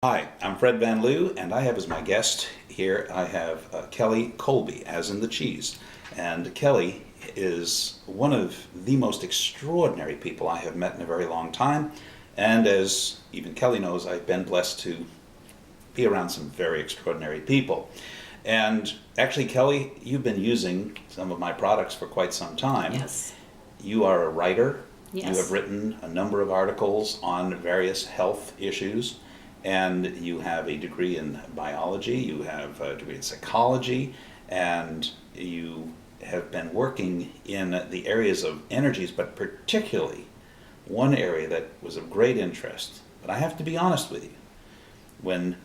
Hi, I'm Fred Van Liew, and I have as my guest here, I have Kelly Colby, as in the cheese. And Kelly is one of the most extraordinary people I have met in a very long time. And as even Kelly knows, I've been blessed to be around some very extraordinary people. And actually, Kelly, you've been using some of my products for quite some time. Yes. You are a writer. Yes. You have written a number of articles on various health issues. And you have a degree in biology, you have a degree in psychology, and you have been working in the areas of energies, but particularly one area that was of great interest. But I have to be honest with you. When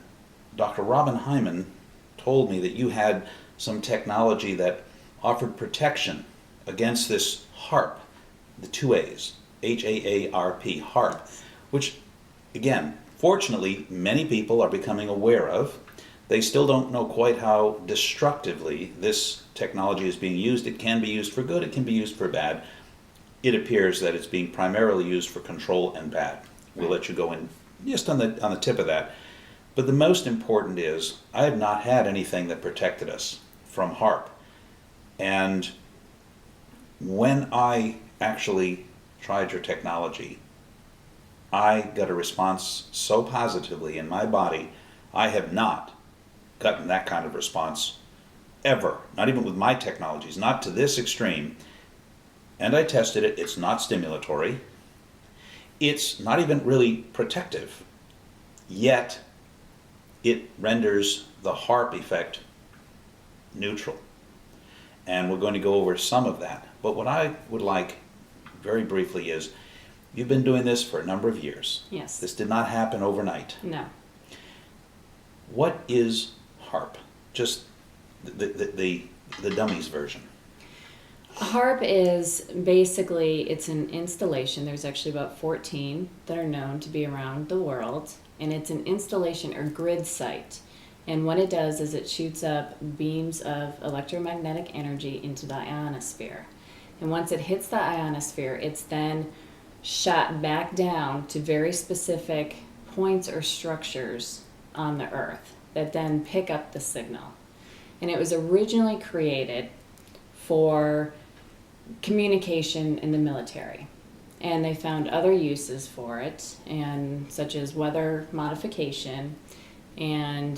Dr. Robin Hyman told me that you had some technology that offered protection against this HAARP, the two A's, HAARP, HAARP, which, again, fortunately, many people are becoming aware of. They still don't know quite how destructively this technology is being used. It can be used for good, it can be used for bad. It appears that it's being primarily used for control and bad. We'll let you go in just on the tip of that. But the most important is, I have not had anything that protected us from HAARP. And when I actually tried your technology, I got a response so positively in my body. I have not gotten that kind of response ever, not even with my technologies, not to this extreme. And I tested it. It's not stimulatory. It's not even really protective. Yet it renders the HAARP effect neutral. And we're going to go over some of that. But what I would like very briefly is, you've been doing this for a number of years. Yes. This did not happen overnight. No. What is HAARP? Just the dummies version. HAARP is basically, it's an installation. There's actually about 14 that are known to be around the world. And it's an installation or grid site. And what it does is it shoots up beams of electromagnetic energy into the ionosphere. And once it hits the ionosphere, it's then shot back down to very specific points or structures on the earth that then pick up the signal. And it was originally created for communication in the military. And they found other uses for it, and such as weather modification, and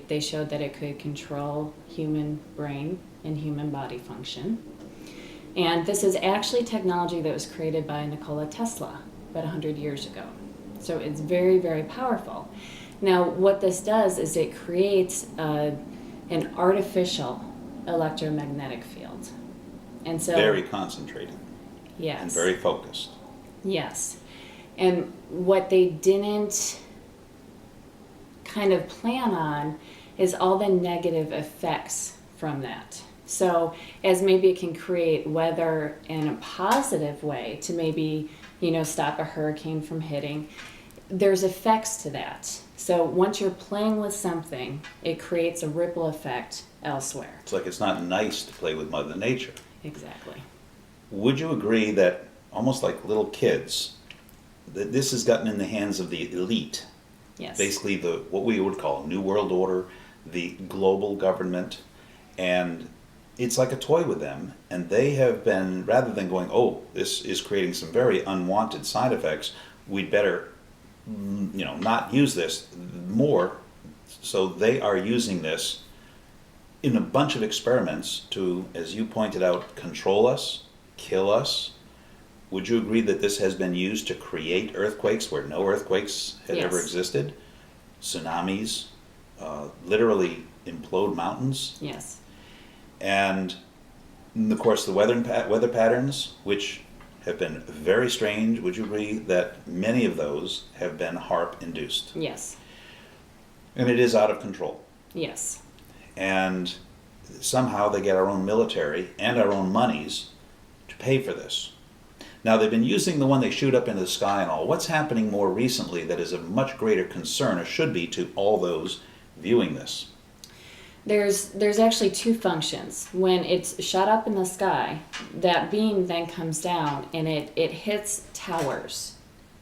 they showed that it could control human brain and human body function. And this is actually technology that was created by Nikola Tesla about 100 years ago. So it's very, very powerful. Now, what this does is it creates an artificial electromagnetic field. And so, Very concentrated. yes. And very focused. Yes. And what they didn't kind of plan on is all the negative effects from that. So as maybe it can create weather in a positive way to maybe, stop a hurricane from hitting, there's effects to that. So once you're playing with something, it creates a ripple effect elsewhere. It's like it's not nice to play with Mother Nature. Exactly. Would you agree that, almost like little kids, that this has gotten in the hands of the elite? Yes. Basically what we would call New World Order, the global government, and it's like a toy with them, and they have been, rather than going, oh, this is creating some very unwanted side effects, we'd better not use this more. So they are using this in a bunch of experiments to, as you pointed out, control us, kill us. Would you agree that this has been used to create earthquakes where no earthquakes had ever Yes. existed? Tsunamis, literally implode mountains? Yes. And of course the weather patterns, which have been very strange. Would you agree that many of those have been HAARP induced? Yes. And it is out of control. Yes. And somehow they get our own military and our own monies to pay for this. Now they've been using the one they shoot up into the sky and all. What's happening more recently that is of much greater concern, or should be, to all those viewing this? There's actually two functions. When it's shot up in the sky, that beam then comes down and it hits towers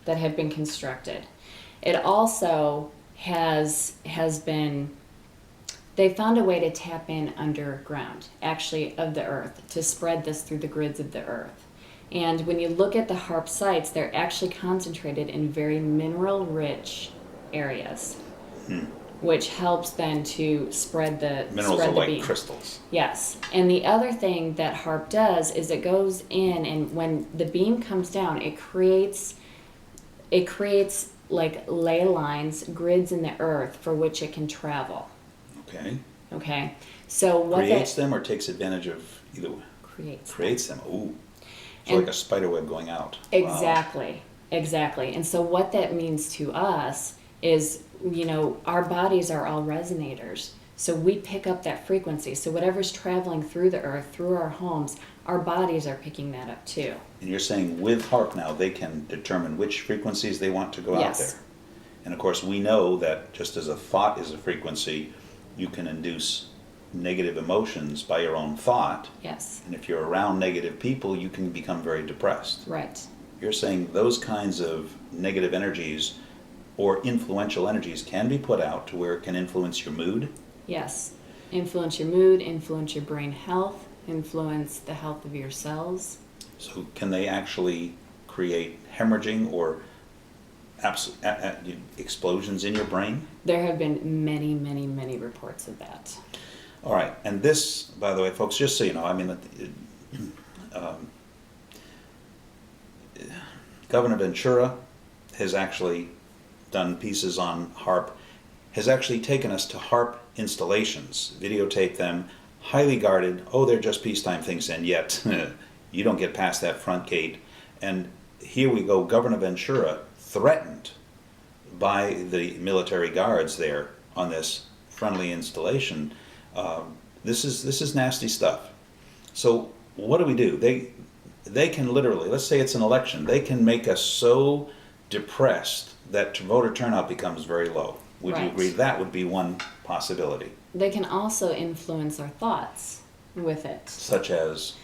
that have been constructed. It also has been, they found a way to tap in underground, actually, of the earth, to spread this through the grids of the earth. And when you look at the HAARP sites, they're actually concentrated in very mineral-rich areas, which helps then to spread the Minerals spread are the like beam. crystals. Yes. And the other thing that HAARP does is it goes in, and when the beam comes down, it creates like ley lines, grids in the earth for which it can travel. Okay. Okay. So what Creates that them or takes advantage of either way? Creates them. Ooh. It's like a spider web going out. Exactly. Wow. Exactly. And so what that means to us is, our bodies are all resonators. So we pick up that frequency. So whatever's traveling through the earth, through our homes, our bodies are picking that up too. And you're saying with HAARP now, they can determine which frequencies they want to go out there. And of course, we know that just as a thought is a frequency, you can induce negative emotions by your own thought. Yes. And if you're around negative people, you can become very depressed. Right. You're saying those kinds of negative energies or influential energies can be put out to where it can influence your mood? Yes. Influence your mood, influence your brain health, influence the health of your cells. So can they actually create hemorrhaging or explosions in your brain? There have been many, many, many reports of that. All right, and this, by the way, folks, just so you know, I mean, Governor Ventura has actually done pieces on HAARP, has actually taken us to HAARP installations, videotaped them, highly guarded, oh, they're just peacetime things, and yet you don't get past that front gate. And here we go, Governor Ventura threatened by the military guards there on this friendly installation. This is nasty stuff. So what do? They can literally, let's say it's an election, they can make us so depressed that voter turnout becomes very low. Would you agree that would be one possibility? They can also influence our thoughts with it. Such as?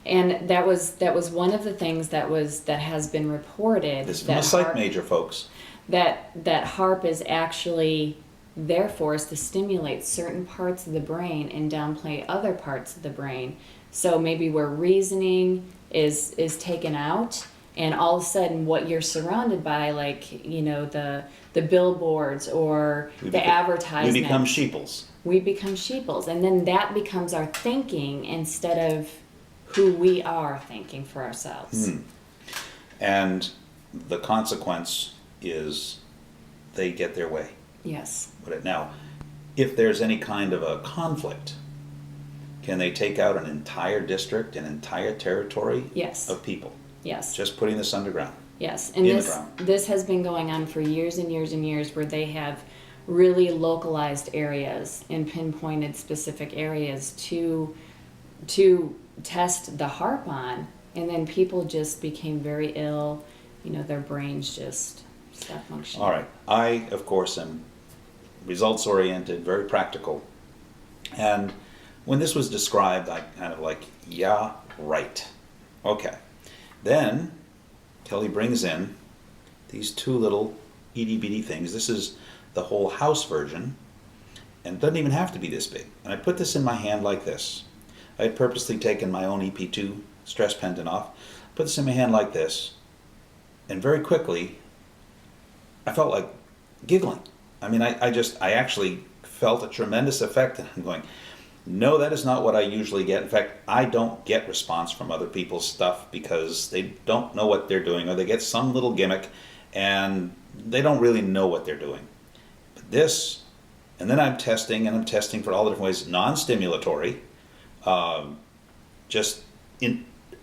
And that was one of the things that has been reported. This is a psych major, folks. That HAARP is actually there for us to stimulate certain parts of the brain and downplay other parts of the brain. So maybe where reasoning is taken out, and all of a sudden what you're surrounded by, like, the billboards or the advertisements. We become sheeples. We become sheeples. And then that becomes our thinking instead of who we are thinking for ourselves. And the consequence is they get their way. Yes. Now, if there's any kind of a conflict, can they take out an entire district, an entire territory of people? Yes. Just putting this underground. Yes. And this has been going on for years and years and years, where they have really localized areas and pinpointed specific areas to test the HAARP on, and then people just became very ill. Their brains just stopped functioning. All right. I, of course, am results-oriented, very practical. And when this was described, I kind of like, yeah, right. Okay. Then Kelly brings in these two little itty-bitty things. This is the whole house version, and it doesn't even have to be this big. And I put this in my hand like this. I had purposely taken my own EP2 stress pendant off, put this in my hand like this, and very quickly I felt like giggling. I mean, I actually felt a tremendous effect, and I'm going, no, that is not what I usually get. In fact, I don't get response from other people's stuff because they don't know what they're doing, or they get some little gimmick and they don't really know what they're doing. But this, and then I'm testing for all the different ways, non-stimulatory,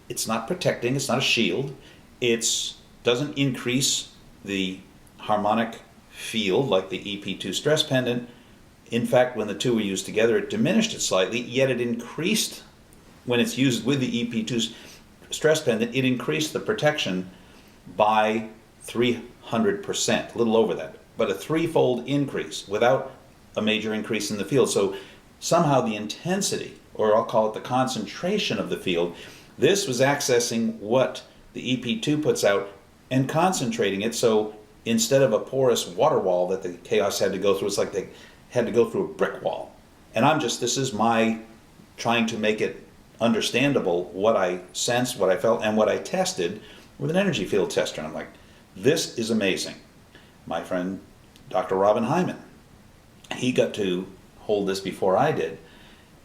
it's not protecting, it's not a shield, it doesn't increase the harmonic field like the EP2 stress pendant. In fact, when the two were used together, it diminished it slightly, yet it increased, when it's used with the EP2 stress pendant, it increased the protection by 300%, a little over that, but a threefold increase without a major increase in the field. So somehow the intensity, or I'll call it the concentration of the field, this was accessing what the EP2 puts out and concentrating it, so instead of a porous water wall that the chaos had to go through, it's like they had to go through a brick wall. And this is my trying to make it understandable what I sensed, what I felt, and what I tested with an energy field tester. And I'm like, this is amazing. My friend, Dr. Robin Hyman, he got to hold this before I did.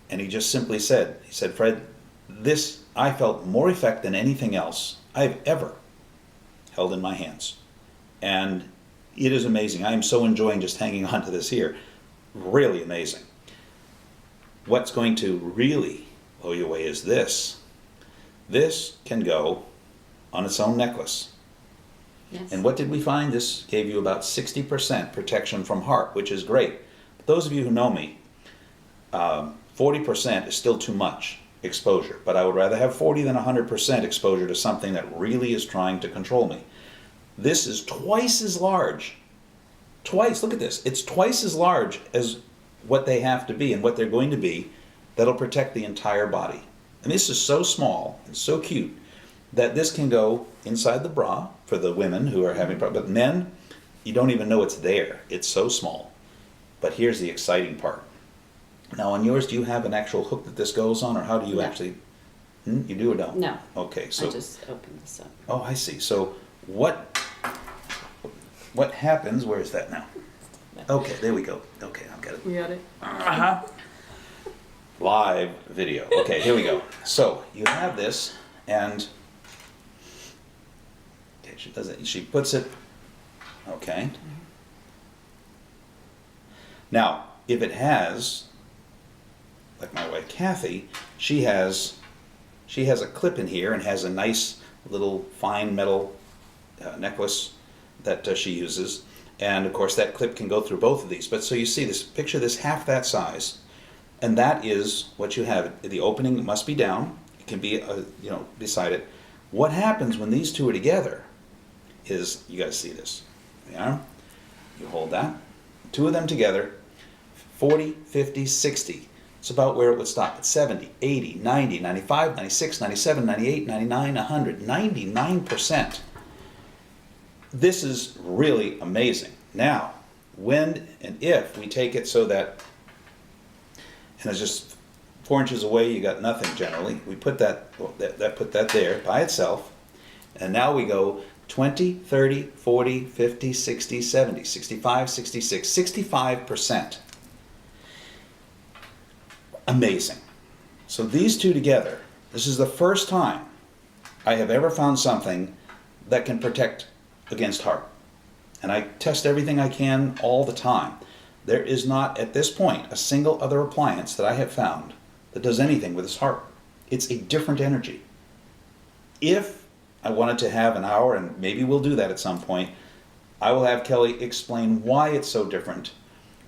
And he just simply said, Fred, this, I felt more effect than anything else I've ever held in my hands. And it is amazing. I am so enjoying just hanging on to this here. Really amazing. What's going to really blow you away is this. This can go on its own necklace. Yes. And what did we find? This gave you about 60% protection from HAARP, which is great. But those of you who know me, 40% is still too much exposure, but I would rather have 40 than 100% exposure to something that really is trying to control me. This is twice as large. Twice, look at this. It's twice as large as what they have to be and what they're going to be that'll protect the entire body. And this is so small and so cute that this can go inside the bra for the women who are having problems. But men, you don't even know it's there. It's so small. But here's the exciting part. Now on yours, do you have an actual hook that this goes on, or how do you actually, you do or don't? No. Okay, so. I just opened this up. Oh, I see. So what happens, where is that now? Okay, there we go. Okay, I've got it. You got it? Uh-huh. Live video. Okay, here we go. So you have this, and okay, she does it. She puts it. Okay. Now, if it has, like my wife Kathy, she has a clip in here and has a nice little fine metal necklace that she uses, and of course that clip can go through both of these. But so you see this picture, this half that size, and that is what you have. The opening must be down. It can be beside it. What happens when these two are together is, you guys see this. Yeah, you hold that. Two of them together, 40, 50, 60. It's about where it would stop at 70, 80, 90, 95, 96, 97, 98, 99, 100, 99%. This is really amazing. Now, when and if we take it so that, and it's just 4 inches away, you got nothing generally. We put put that there by itself, and now we go 20, 30, 40, 50, 60, 70, 65, 66, 65%. Amazing. So these two together, this is the first time I have ever found something that can protect against HAARP. And I test everything I can all the time. There is not, at this point, a single other appliance that I have found that does anything with this HAARP. It's a different energy. If I wanted to have an hour, and maybe we'll do that at some point, I will have Kelly explain why it's so different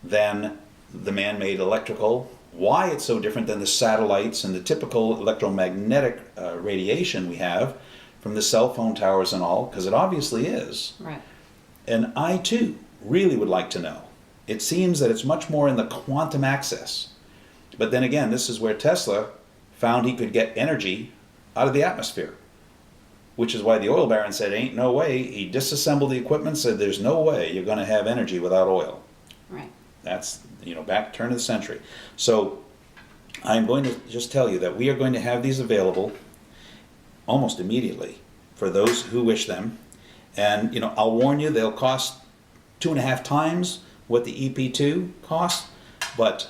than the man-made electrical, why it's so different than the satellites and the typical electromagnetic radiation we have from the cell phone towers and all, because it obviously is. Right. And I too really would like to know. It seems that it's much more in the quantum access. But then again, this is where Tesla found he could get energy out of the atmosphere, which is why the oil baron said, ain't no way. He disassembled the equipment, said there's no way you're going to have energy without oil. Right. That's, back turn of the century. So I'm going to just tell you that we are going to have these available almost immediately for those who wish them. And, I'll warn you, they'll cost 2.5 times what the EP2 costs, but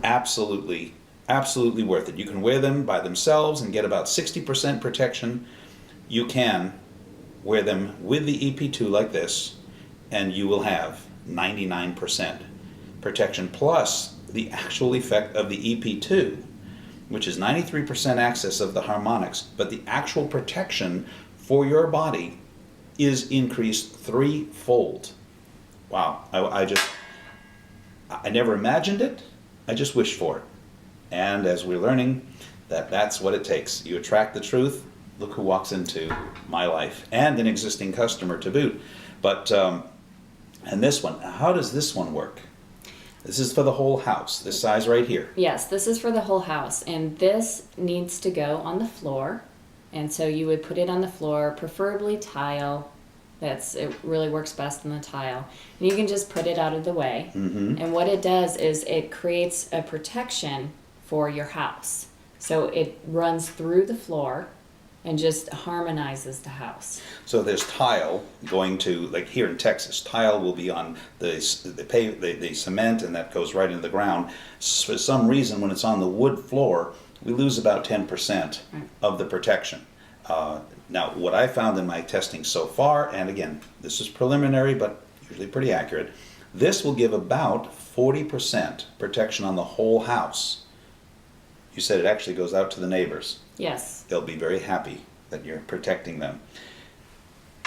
absolutely, absolutely worth it. You can wear them by themselves and get about 60% protection. You can wear them with the EP2 like this, and you will have 99% protection plus the actual effect of the EP2, which is 93% access of the harmonics, but the actual protection for your body is increased 3-fold. Wow, I never imagined it, I just wished for it. And as we're learning, that's what it takes. You attract the truth. Look who walks into my life, and an existing customer to boot. But, and this one, how does this one work? This is for the whole house, this size right here. Yes, this is for the whole house, and this needs to go on the floor. And so you would put it on the floor, preferably tile. It really works best in the tile. And you can just put it out of the way. Mm-hmm. And what it does is it creates a protection for your house. So it runs through the floor and just harmonizes the house. So there's tile going to, like here in Texas, tile will be on the cement, and that goes right into the ground. For some reason, when it's on the wood floor, we lose about 10% of the protection. Now, what I found in my testing so far, and again, this is preliminary, but usually pretty accurate, this will give about 40% protection on the whole house. You said it actually goes out to the neighbors. Yes. They'll be very happy that you're protecting them.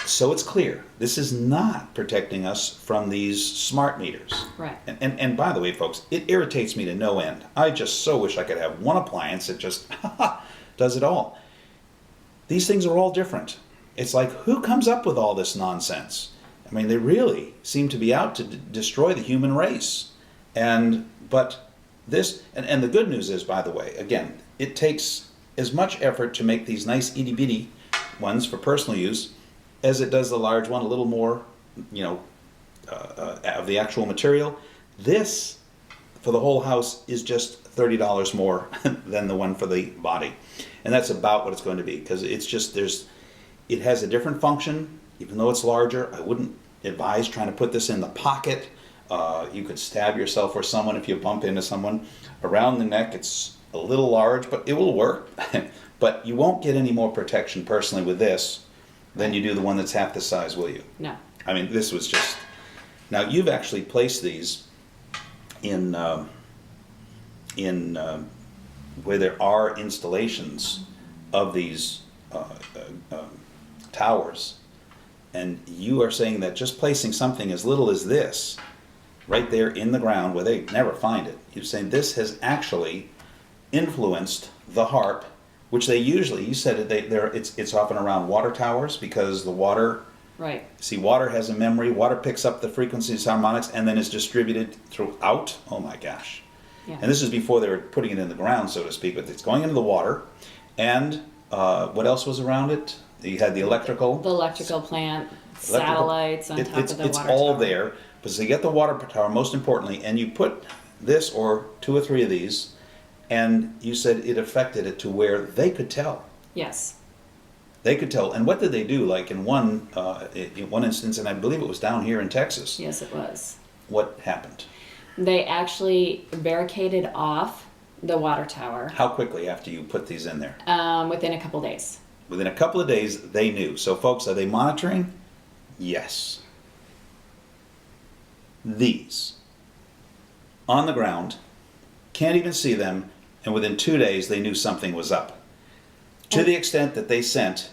So it's clear, this is not protecting us from these smart meters. Right. And by the way, folks, it irritates me to no end. I just so wish I could have one appliance that just does it all. These things are all different. It's like, who comes up with all this nonsense? I mean, they really seem to be out to destroy the human race. But this, and the good news is, by the way, again, it takes as much effort to make these nice itty bitty ones for personal use as it does the large one, a little more, of the actual material. This, for the whole house, is just $30 more than the one for the body. And that's about what it's going to be, because it's just, it has a different function. Even though it's larger, I wouldn't advise trying to put this in the pocket. You could stab yourself or someone if you bump into someone. Around the neck, it's a little large, but it will work. But you won't get any more protection personally with this than you do the one that's half the size, will you? No. I mean, this was just... Now, you've actually placed these in where there are installations of these towers. And you are saying that just placing something as little as this right there in the ground where they never find it, you're saying this has actually influenced the HAARP, which they usually, you said it's often around water towers because the water, right. See, water has a memory, water picks up the frequencies, harmonics, and then is distributed throughout. Oh my gosh. Yeah. And this is before they were putting it in the ground, so to speak, but it's going into the water. And what else was around it? You had the electrical. The electrical plant, satellites on top of the water It's all tower. there. But so you get the water tower, most importantly, and you put this or 2 or 3 of these, and you said it affected it to where they could tell. Yes. They could tell. And what did they do? Like in one instance, and I believe it was down here in Texas. Yes, it was. What happened? They actually barricaded off the water tower. How quickly after you put these in there? Within a couple days. Within a couple of days, they knew. So folks, are they monitoring? Yes. These. On the ground, can't even see them, and within 2 days they knew something was up. To the extent that they sent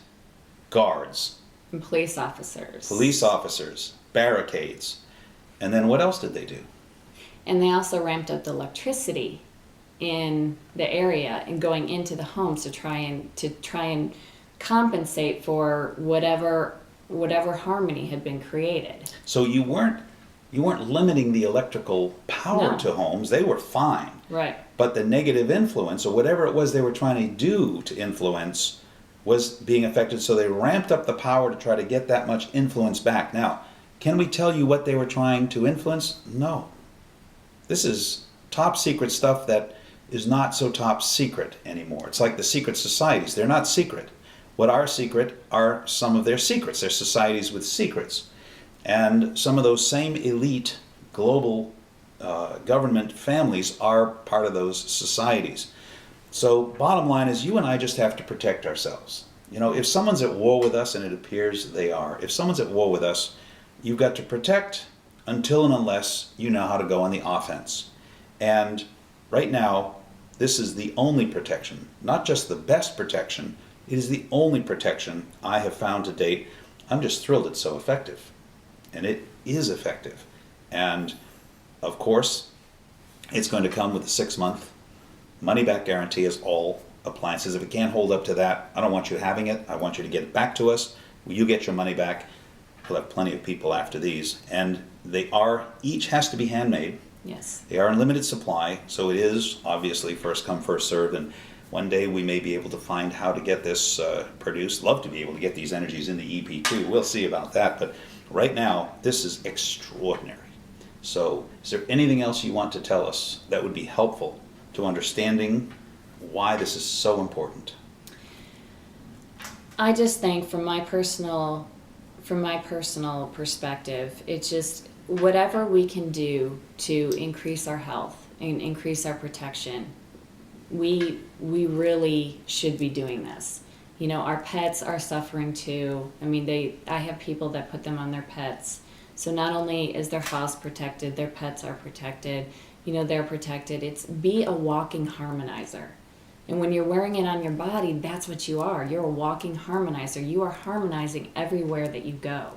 guards, And police officers, barricades, and then what else did they do? And they also ramped up the electricity in the area and going into the homes to try and compensate for whatever harmony had been created. So you weren't limiting the electrical power No. to homes. They were fine. Right. But the negative influence, or whatever it was they were trying to do to influence, was being affected. So they ramped up the power to try to get that much influence back. Now, can we tell you what they were trying to influence? No. This is top secret stuff that is not so top secret anymore. It's like the secret societies. They're not secret. What are secret are some of their secrets. They're societies with secrets. And some of those same elite global government families are part of those societies. So bottom line is you and I just have to protect ourselves. You know, if someone's at war with us, and it appears they are, if someone's at war with us, you've got to protect until and unless you know how to go on the offense. And right now, this is the only protection, not just the best protection, it is the only protection I have found to date. I'm just thrilled it's so effective. And it is effective. And of course, it's going to come with a 6-month money-back guarantee as all appliances. If it can't hold up to that, I don't want you having it. I want you to get it back to us. You get your money back. We'll have plenty of people after these. And they are, each has to be handmade. Yes. They are in limited supply, so it is obviously first come, first served. And One day we may be able to find how to get this produced. Love to be able to get these energies into EP2. We'll see about that. But right now, this is extraordinary. So is there anything else you want to tell us that would be helpful to understanding why this is so important? I just think from my personal perspective, it's just whatever we can do to increase our health and increase our protection, we really should be doing this. You know, our pets are suffering too. I mean, I have people that put them on their pets. So not only is their house protected, their pets are protected, you know, they're protected. It's be a walking harmonizer. And when you're wearing it on your body, that's what you are. You're a walking harmonizer. You are harmonizing everywhere that you go.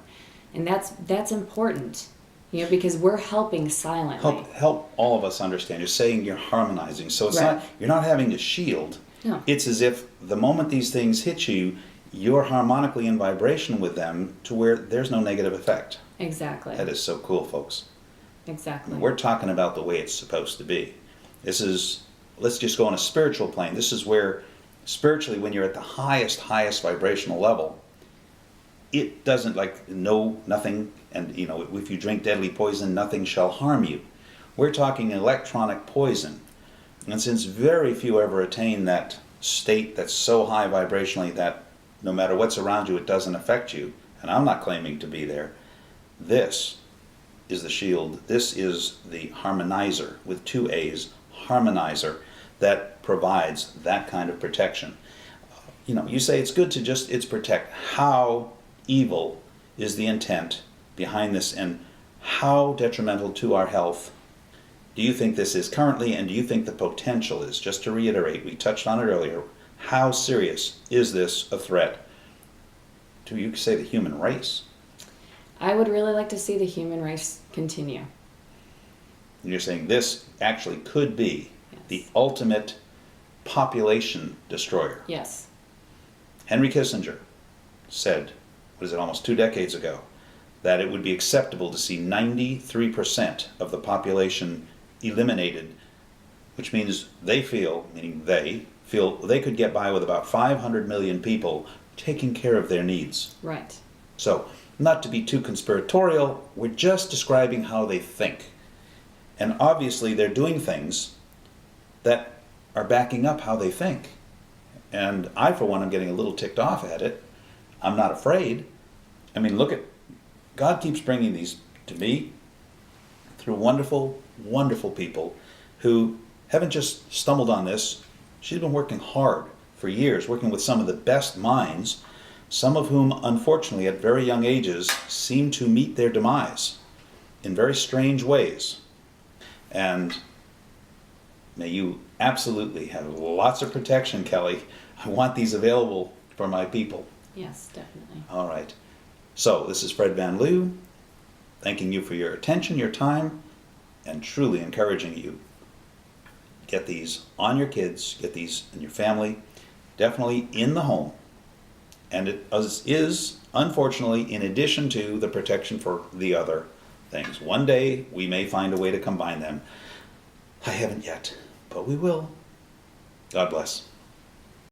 And that's important, you know, because we're helping silently. Help all of us understand. You're saying you're harmonizing. So it's Right. not, you're not having to shield. No. It's as if the moment these things hit you, you're harmonically in vibration with them to where there's no negative effect. Exactly. That is so cool, folks. Exactly. We're talking about the way it's supposed to be. This is, let's just go on a spiritual plane. This is where, spiritually, when you're at the highest vibrational level, it doesn't nothing, and you know, if you drink deadly poison, nothing shall harm you. We're talking electronic poison. And since very few ever attain that state that's so high vibrationally that no matter what's around you, it doesn't affect you, and I'm not claiming to be there, this is the shield. This is the harmonizer with 2 A's, harmonizer, that provides that kind of protection. You know, you say it's good to it's protect. How evil is the intent behind this, and how detrimental to our health do you think this is currently, and do you think the potential is? Just to reiterate, we touched on it earlier, how serious is this a threat to, you could say, the human race? I would really like to see the human race continue. And you're saying this actually could be Yes. the ultimate population destroyer. Yes. Henry Kissinger said, what is it, almost 2 decades ago, that it would be acceptable to see 93% of the population eliminated, which means they feel they could get by with about 500 million people taking care of their needs. Right. So, not to be too conspiratorial, we're just describing how they think. And obviously they're doing things that are backing up how they think. And I, for one, am getting a little ticked off at it. I'm not afraid. I mean, look at, God keeps bringing these to me through wonderful, wonderful people who haven't just stumbled on this. She's been working hard for years, working with some of the best minds, some of whom, unfortunately, at very young ages, seem to meet their demise in very strange ways. And may you absolutely have lots of protection, Kelly. I want these available for my people. Yes, definitely. All right. So, this is Fred Van Liew, thanking you for your attention, your time, and truly encouraging you. Get these on your kids, get these in your family, definitely in the home. And it is, unfortunately, in addition to the protection for the other things. One day, we may find a way to combine them. I haven't yet, but we will. God bless.